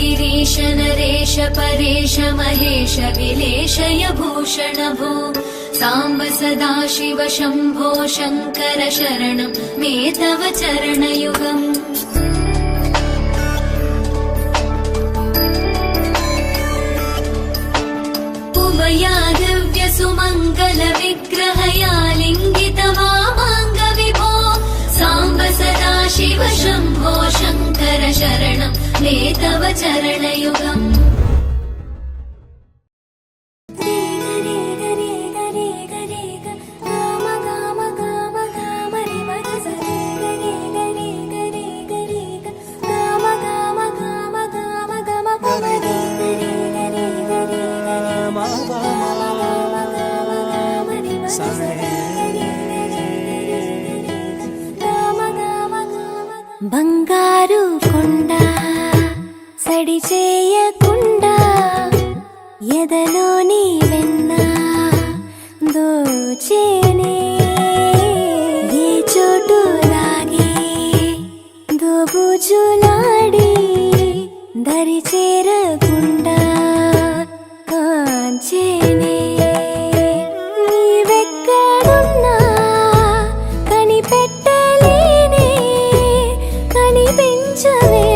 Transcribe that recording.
गिरीश नरेश परेश महेश विलेशय भूषण भो साम्ब सदाशिव शम्भो शङ्कर शरणं मे तव चरणयुगम्। उमया दिव्य सुमङ्गल विग्रहया लिङ्गित वामाङ्ग विभो साम्ब सदाशिव शम्भो शङ्कर शरणं मे तव चरणयुगम्। బంగారు కొండ సడి చేయకుండా ఎదలోని వెన్న దోచేనే ఏ చోటు లాగే దోబుజులాడి దరి చేరకుండా కాంచేనే నీవెక్కడున్నా కనిపెట్టలేనే కనిపించవే